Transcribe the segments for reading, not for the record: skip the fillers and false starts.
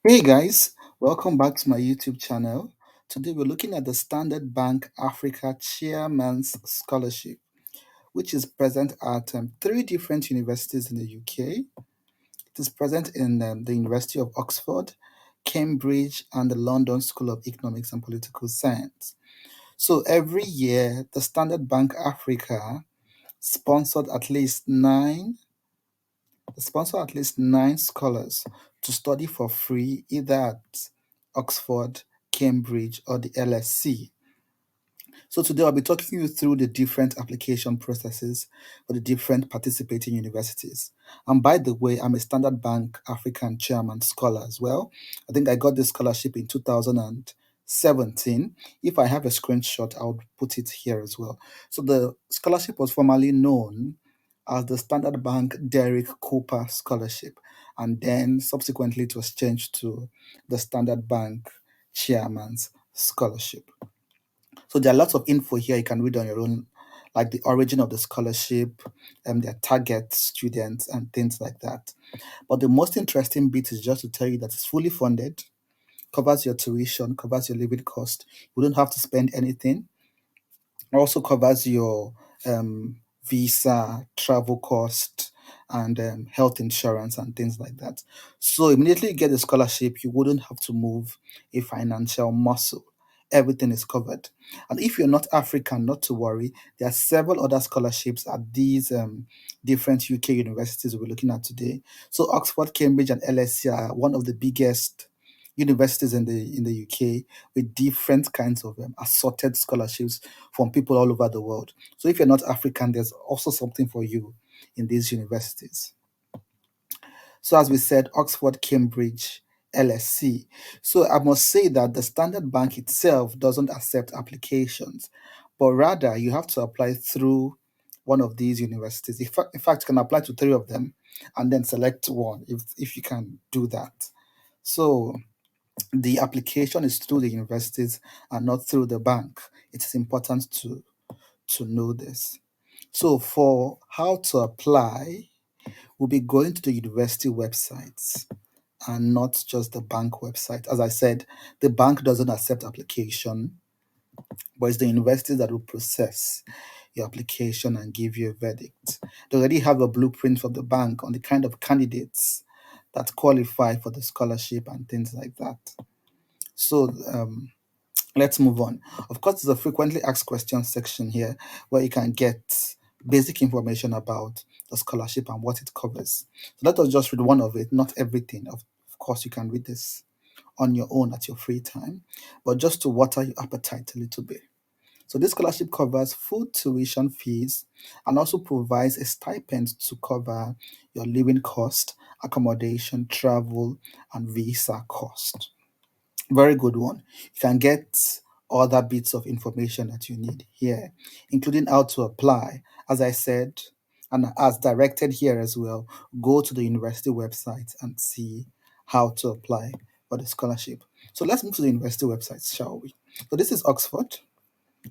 Hey guys, welcome back to my YouTube channel. Today we're looking at the Standard Bank Africa Chairman's Scholarship, which is present at three different universities in the UK. It is present in the University of Oxford, Cambridge, and the London School of Economics and Political Science. So every year, the Standard Bank Africa sponsored at least nine sponsor at least nine scholars to study for free either at Oxford, Cambridge, or the LSC. So today I'll be talking you through the different application processes for the different participating universities. And by the way, I'm a Standard Bank African Chairman Scholar as well. I think I got this scholarship in 2017. If I have a screenshot, I'll put it here as well. So the scholarship was formerly known as the Standard Bank Derek Cooper Scholarship, and then subsequently it was changed to the Standard Bank Chairman's Scholarship. So there are lots of info here you can read on your own, like the origin of the scholarship, their target students, and things like that. But the most interesting bit is just to tell you that it's fully funded, covers your tuition, covers your living cost. You don't have to spend anything. It also covers your visa, travel cost, and health insurance and things like that. So immediately you get the scholarship, you wouldn't have to move a financial muscle. Everything is covered. And if you're not African, not to worry. There are several other scholarships at these different UK universities we're looking at today. So Oxford, Cambridge, and LSE are one of the biggest universities in the UK with different kinds of assorted scholarships from people all over the world. So if you're not African, there's also something for you in these universities. So as we said, Oxford, Cambridge, LSC. So I must say that the Standard Bank itself doesn't accept applications, but rather you have to apply through one of these universities. In fact, you can apply to three of them and then select one if you can do that. So the application is through the universities and not through the bank. It is important to know this. So for how to apply, we'll be going to the university websites and not just the bank website. As I said, the bank doesn't accept application, but it's the university that will process your application and give you a verdict. They already have a blueprint from the bank on the kind of candidates that qualify for the scholarship and things like that. So let's move on. Of course, there's a frequently asked questions section here where you can get basic information about the scholarship and what it covers. So let us just read one of it, not everything. Of course, you can read this on your own at your free time, but just to water your appetite a little bit. So this scholarship covers full tuition fees and also provides a stipend to cover your living cost, accommodation, travel, and visa cost. Very good one. You can get other bits of information that you need here, including how to apply. As I said, and as directed here as well, go to the university website and see how to apply for the scholarship. So let's move to the university websites, shall we? So this is Oxford,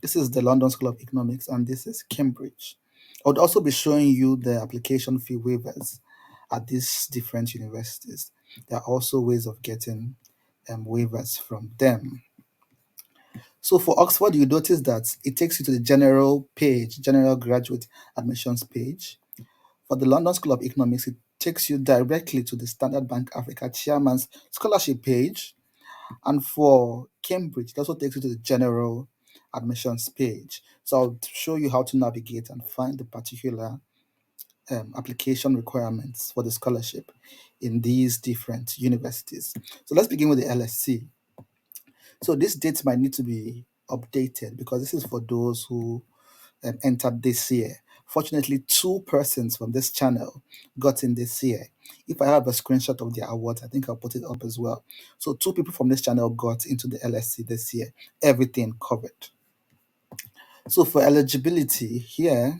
this is the London School of Economics, and this is Cambridge. I would also be showing you the application fee waivers at these different universities. There are also ways of getting waivers from them. So for Oxford, you notice that it takes you to the general page, general graduate admissions page. For the London School of Economics, it takes you directly to the Standard Bank Africa Chairman's scholarship page. And for Cambridge, it also takes you to the general admissions page. So I'll show you how to navigate and find the particular application requirements for the scholarship in these different universities. So let's begin with the LSC. So these dates might need to be updated because this is for those who entered this year. Fortunately, two persons from this channel got in this year. If I have a screenshot of their awards, I think I'll put it up as well. So two people from this channel got into the LSC this year. Everything covered. So for eligibility here,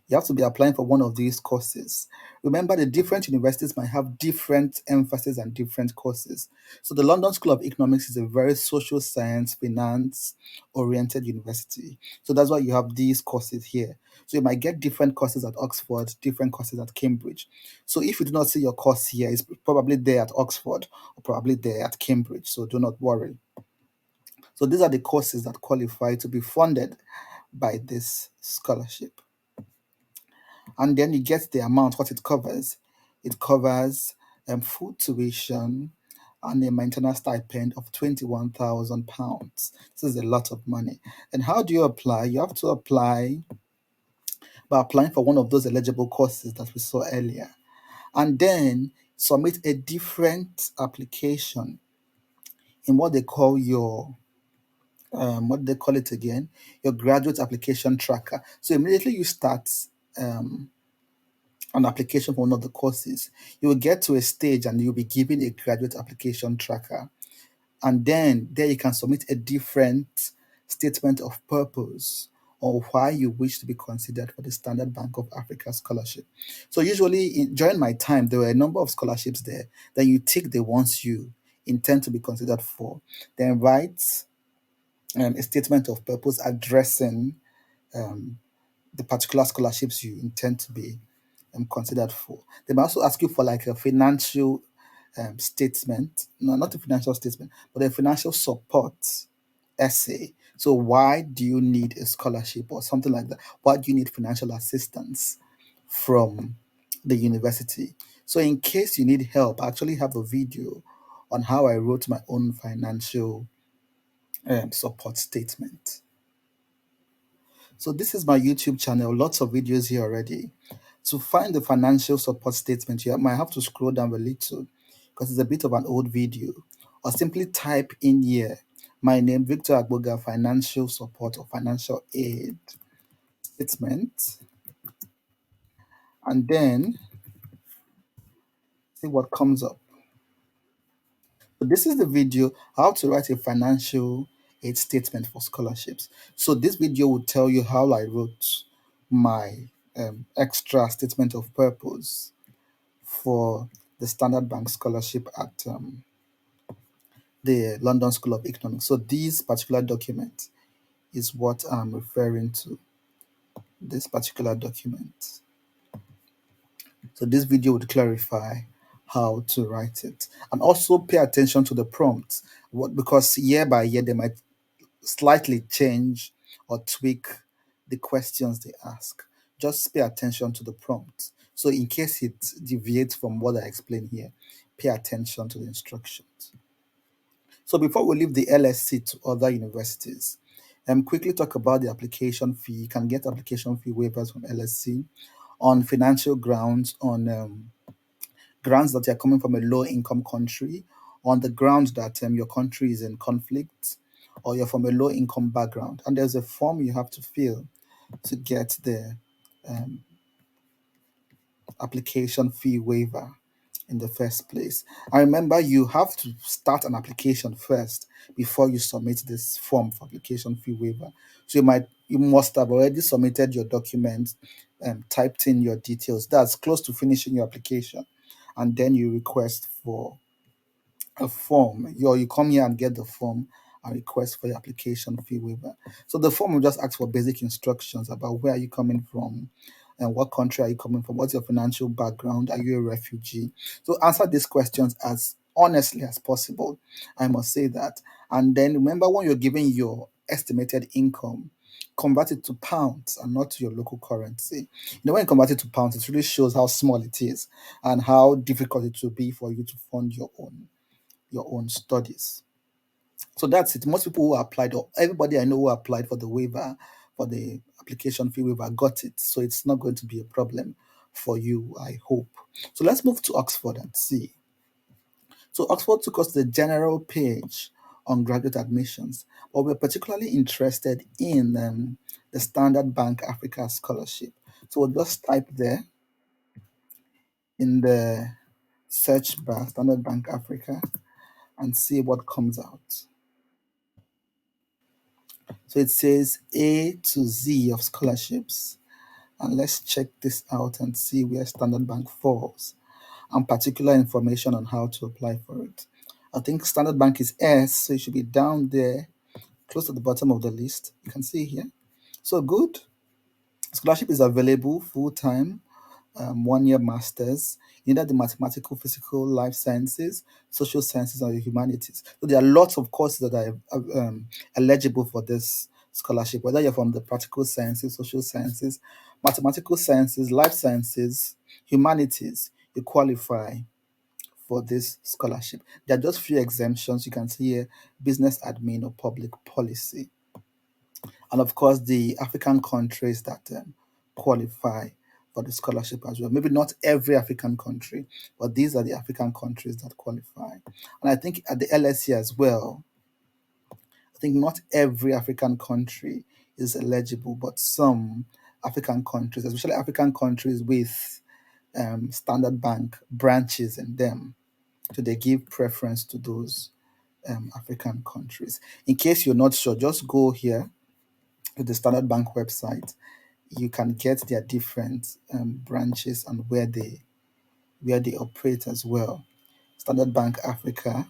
You have to be applying for one of these courses. Remember, the different universities might have different emphasis and different courses. So, the London School of Economics is a very social science, finance oriented university. So, that's why you have these courses here. So, you might get different courses at Oxford, different courses at Cambridge. So, if you do not see your course here, it's probably there at Oxford or probably there at Cambridge. So, do not worry. So, these are the courses that qualify to be funded by this scholarship. And then you get the amount, what it covers. It covers food tuition and a maintenance stipend of £21,000. This is a lot of money. And how do you apply? You have to apply by applying for one of those eligible courses that we saw earlier, and then submit a different application in what they call your what do they call it again? Your graduate application tracker. So immediately you start um, an application for one of the courses, you will get to a stage and you'll be given a graduate application tracker. And then there you can submit a different statement of purpose or why you wish to be considered for the Standard Bank of Africa scholarship. So usually during my time, there were a number of scholarships there. Then you tick the ones you intend to be considered for. Then write a statement of purpose addressing um, the particular scholarships you intend to be considered for. They might also ask you for like a financial statement. No, not a financial statement, but a financial support essay. So why do you need a scholarship or something like that? Why do you need financial assistance from the university? So in case you need help, I actually have a video on how I wrote my own financial support statement. So this is my YouTube channel, lots of videos here already. To find the financial support statement, you might have to scroll down a little because it's a bit of an old video, or simply type in here my name, Victor Agboga, financial support or financial aid statement, and then see what comes up. So this is the video, how to write a financial aid statement for scholarships. So this video will tell you how I wrote my extra statement of purpose for the Standard Bank scholarship at the London School of Economics. So this particular document is what I'm referring to. This particular document. So this video would clarify how to write it, and also pay attention to the prompts. What, because year by year they might slightly change or tweak the questions they ask. Just pay attention to the prompt. So in case it deviates from what I explained here, pay attention to the instructions. So before we leave the LSC to other universities, quickly talk about the application fee. You can get application fee waivers from LSC on financial grounds, on grounds that you're coming from a low income country, on the grounds that your country is in conflict, or you're from a low income background. And there's a form you have to fill to get the um, application fee waiver in the first place. I remember you have to start an application first before you submit this form for application fee waiver. So you must have already submitted your documents, typed in your details. That's close to finishing your application, and then you request for a form. You come here and get the form and request for your application fee waiver. So the form will just ask for basic instructions about where are you coming from and what country are you coming from, what's your financial background, are you a refugee? So answer these questions as honestly as possible. I must say that. And then remember, when you're giving your estimated income, convert it to pounds and not to your local currency. When you convert it to pounds, it really shows how small it is and how difficult it will be for you to fund your own studies. So that's it. Most people who applied, or everybody I know who applied for the waiver, for the application fee waiver, got it. So it's not going to be a problem for you, I hope. So let's move to Oxford and see. So Oxford took us to the general page on graduate admissions, but we're particularly interested in the Standard Bank Africa Scholarship. So we'll just type there in the search bar, Standard Bank Africa, and see what comes out. So it says A to Z of scholarships. And let's check this out and see where Standard Bank falls and particular information on how to apply for it. I think Standard Bank is S, so it should be down there, close to the bottom of the list. You can see here. So good. Scholarship is available full time, 1 year master's, either the mathematical, physical, life sciences, social sciences, or the humanities. So there are lots of courses that are eligible for this scholarship, whether you're from the practical sciences, social sciences, mathematical sciences, life sciences, humanities, you qualify for this scholarship. There are just few exemptions. You can see here business admin or public policy. And of course, the African countries that qualify for the scholarship as well. Maybe not every African country, but these are the African countries that qualify. And I think at the LSE as well, I think not every African country is eligible, but some African countries, especially African countries with Standard Bank branches in them, so they give preference to those African countries. In case you're not sure, just go here to the Standard Bank website. You can get their different branches and where they operate as well. Standard Bank Africa,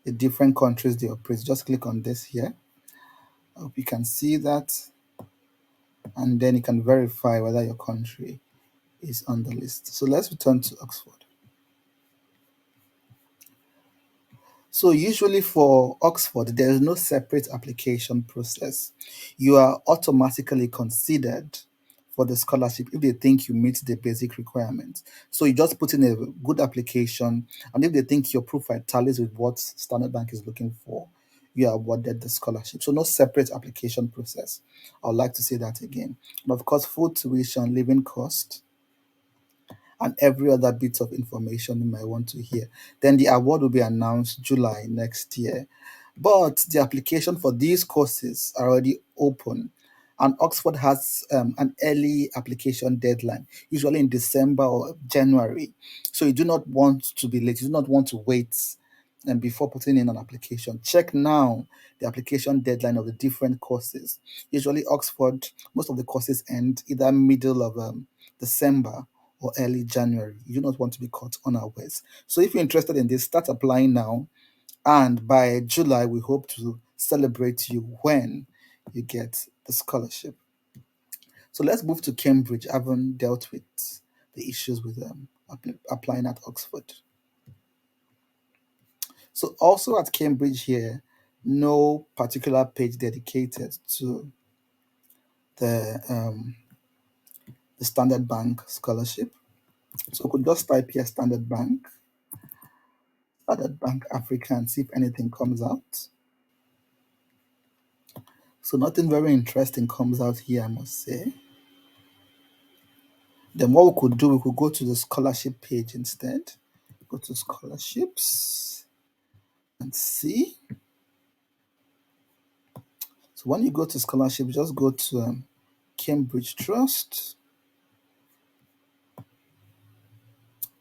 the different countries they operate. Just click on this here. I hope you can see that, and then you can verify whether your country is on the list. So let's return to Oxford. So usually for Oxford, there is no separate application process. You are automatically considered for the scholarship if they think you meet the basic requirements. So you just put in a good application, and if they think your profile tallies with what Standard Bank is looking for, you are awarded the scholarship. So no separate application process. I would like to say that again. And of course, full tuition, living cost, and every other bit of information you might want to hear. Then the award will be announced July next year. But the application for these courses are already open, and Oxford has an early application deadline, usually in December or January. So you do not want to be late. You do not want to wait and before putting in an application. Check now the application deadline of the different courses. Usually, Oxford, most of the courses end either middle of December or early January. You do not want to be caught unawares. So if you're interested in this, start applying now. And by July, we hope to celebrate you when you get the scholarship. So let's move to Cambridge. I haven't dealt with the issues with applying at Oxford. So also at Cambridge here, no particular page dedicated to the the Standard Bank scholarship. So we could just type here Standard Bank Africa, and see if anything comes out. So nothing very interesting comes out here, I must say. Then what we could do, we could go to the scholarship page instead. Go to scholarships and see. So when you go to scholarship, just go to Cambridge Trust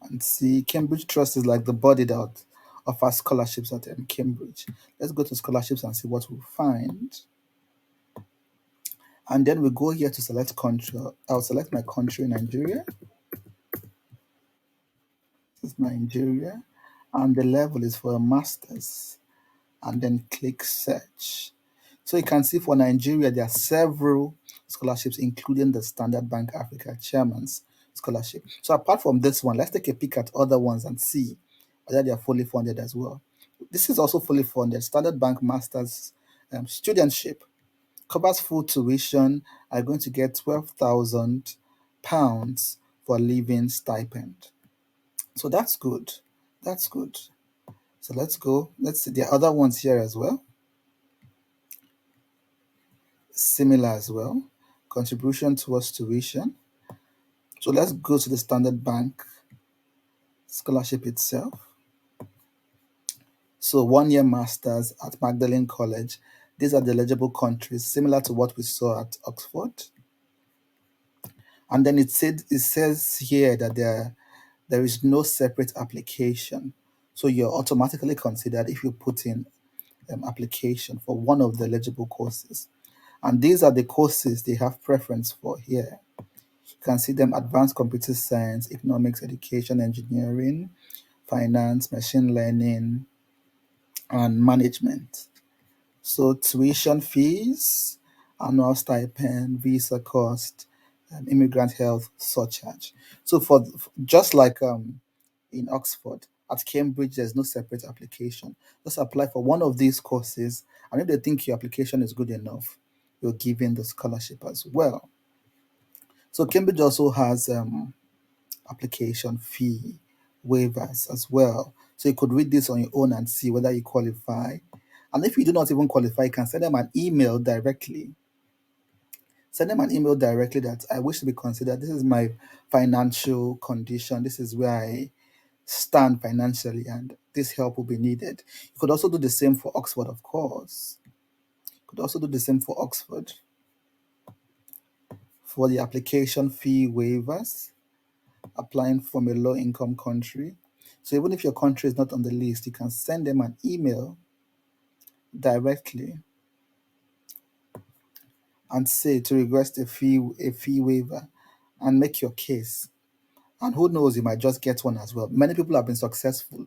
and see. Cambridge Trust is like the body that offers scholarships at Cambridge. Let's go to scholarships and see what we find. And then we go here to select country. I'll select my country, Nigeria. This is Nigeria. And the level is for a master's. And then click search. So you can see for Nigeria, there are several scholarships, including the Standard Bank Africa Chairman's Scholarship. So apart from this one, let's take a peek at other ones and see whether they are fully funded as well. This is also fully funded. Standard Bank Masters Studentship covers full tuition. Are going to get £12,000 for living stipend. So that's good. That's good. So let's go. Let's see. There are other ones here as well. Similar as well. Contribution towards tuition. So let's go to the Standard Bank scholarship itself. So 1 year masters at Magdalene College. These are the eligible countries, similar to what we saw at Oxford. And then it says here that there is no separate application. So you're automatically considered if you put in application for one of the eligible courses. And these are the courses they have preference for here. You can see them: advanced computer science, economics, education, engineering, finance, machine learning, and management. So tuition fees, annual stipend, visa cost, immigrant health surcharge. So just like in Oxford, at Cambridge, there's no separate application. Just apply for one of these courses, and if they think your application is good enough, you're given the scholarship as well. So Cambridge also has application fee waivers as well. So you could read this on your own and see whether you qualify. And if you do not even qualify, you can send them an email directly. Send them an email directly that I wish to be considered. This is my financial condition. This is where I stand financially, and this help will be needed. You could also do the same for Oxford, of course. You could also do the same for Oxford for the application fee waivers, applying from a low income country. So even if your country is not on the list, you can send them an email directly and say to request a fee waiver and make your case. And who knows, you might just get one as well. Many people have been successful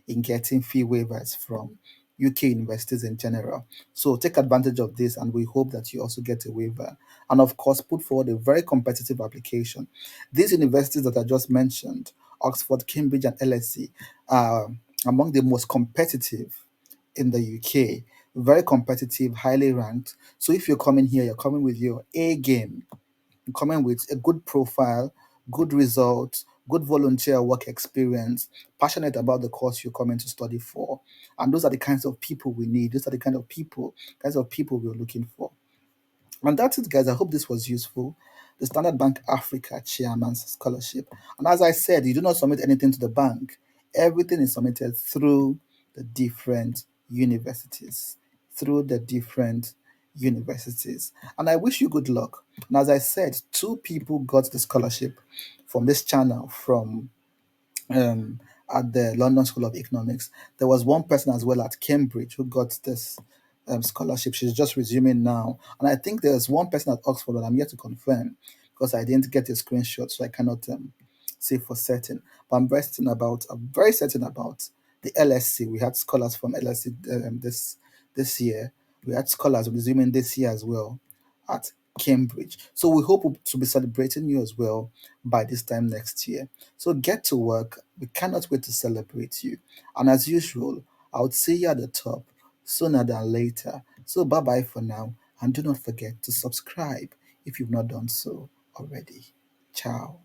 in getting fee waivers from UK universities in general. So take advantage of this, and we hope that you also get a waiver. And of course, put forward a very competitive application. These universities that I just mentioned, Oxford, Cambridge, and LSE, are among the most competitive in the UK. Very competitive, highly ranked. So if you're coming here, you're coming with your A game, coming with a good profile, good results, good volunteer work experience, passionate about the course you're coming to study for. And those are the kinds of people we need. Those are the kinds of people we're looking for. And that's it, guys. I hope this was useful. The Standard Bank Africa Chairman's Scholarship. And as I said, you do not submit anything to the bank. Everything is submitted through the different universities. Through the different universities. And I wish you good luck. And as I said, two people got the scholarship from this channel from um, at the London School of Economics. There was one person as well at Cambridge who got this scholarship. She's just resuming now. And I think there's one person at Oxford, but I'm yet to confirm because I didn't get a screenshot, so I cannot say for certain. But I'm very certain about the LSC. We had scholars from LSC this year. We had scholars resuming this year as well at Cambridge. So we hope to be celebrating you as well by this time next year. So get to work. We cannot wait to celebrate you. And as usual, I would see you at the top sooner than later. So bye bye for now. And do not forget to subscribe if you've not done so already. Ciao.